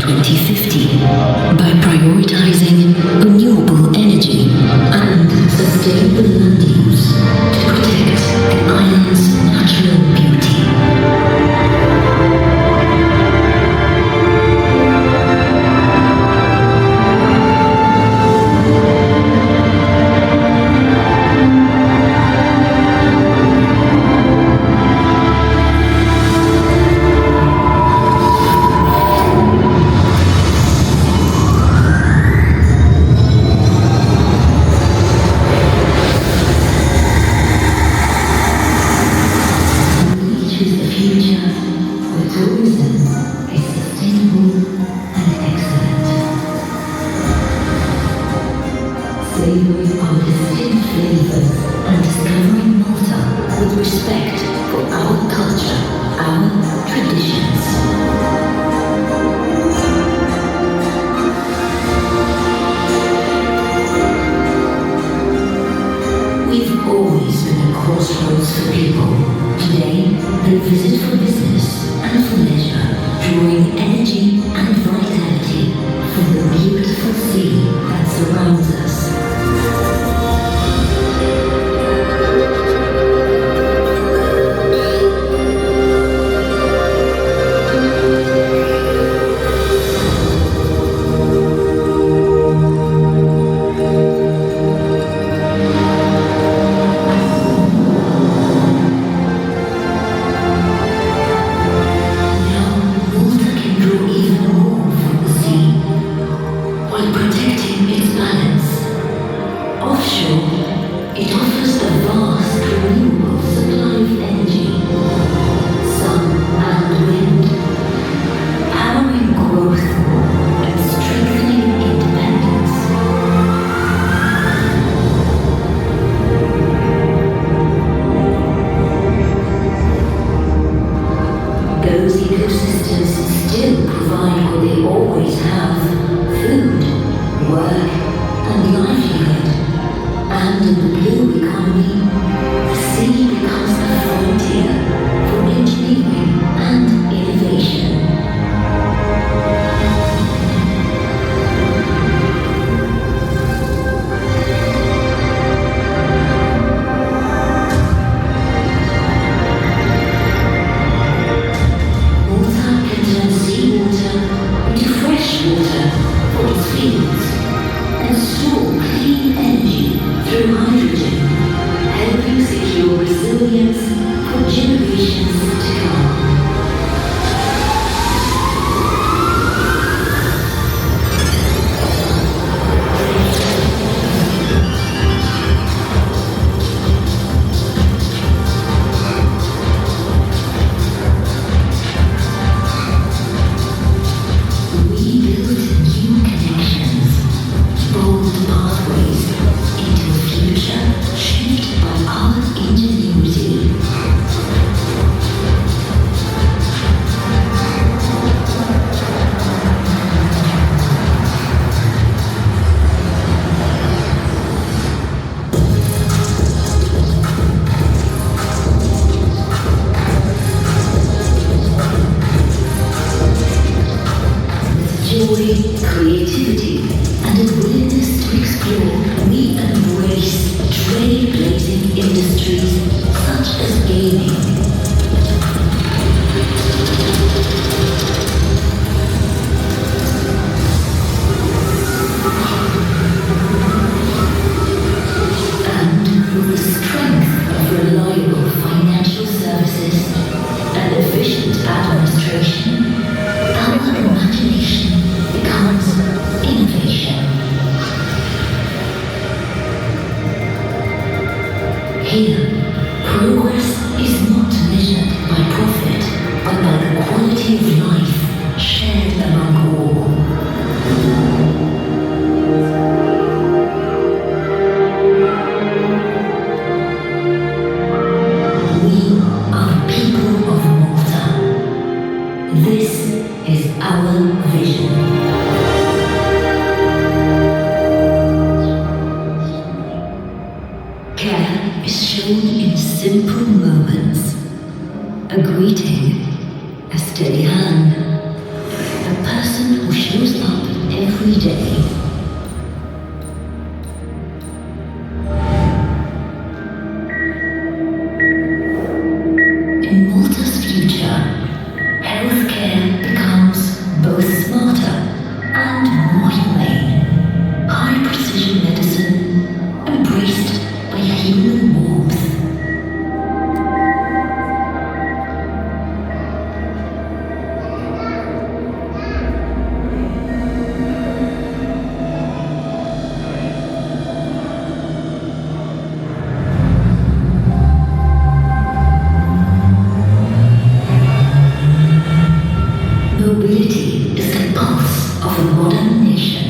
2050 by prioritizing renewable energy and sustainable land use to protect the island's natural beauty. Savoring our distinct flavors and discovering Malta with respect for our culture, our traditions. We've always been a crossroads for people. Today, they visit for business and for leisure, drawing energy and vitality from the beautiful sea that surrounds us. It offers a vast renewable supply of energy, sun and wind, powering growth and strengthening independence. Those ecosystems still provide what they always have: food, work, and livelihood. And in the blue economy, the sea becomes a frontier for engineering and innovation. Malta can turn seawater into fresh water for its fields and store clean energy through hydrogen, helping secure resilience for generations to come. We build new connections, bold pathways into a future shaped by our ingenuity. Joy, creativity, and a willingness to explore, we embrace trailblazing industries such as gaming. And with the strength of reliable financial services and efficient administration, our imagination becomes innovation. Here, progress is not measured by profit, but by the quality of life shared among all. We are people of Malta. This is our vision. Care is shown in simple moments. A greeting, a steady hand, a person who shows up every day. In Malta's future, healthcare becomes both smarter and more humane. High-precision medicine embraced by human warmth. Mobility is the pulse of a modern nation.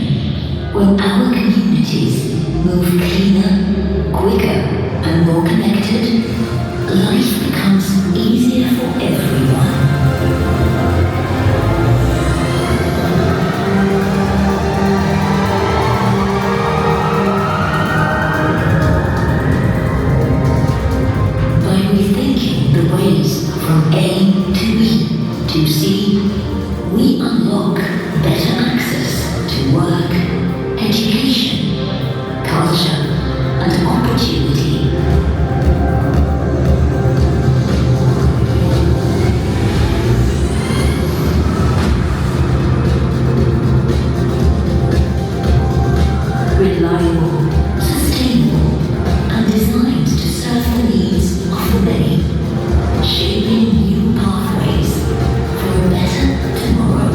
When our communities move cleaner, quicker, and more connected, life becomes easier for everyone. By rethinking the ways from A to B to C, we unlock better access to work, education, culture, and opportunity. Reliable, sustainable, and designed to serve the needs of the many, shaping new pathways for a better tomorrow.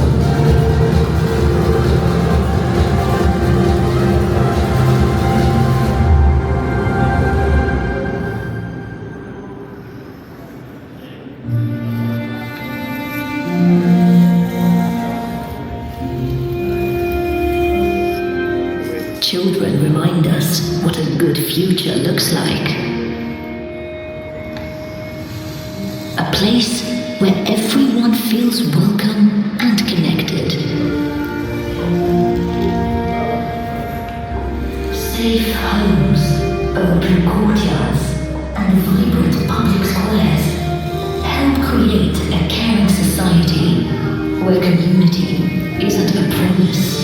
Children remind us what a good future looks like. A place where everyone feels welcome and connected. Safe homes, open courtyards, and vibrant public squares help create a caring society where community isn't a promise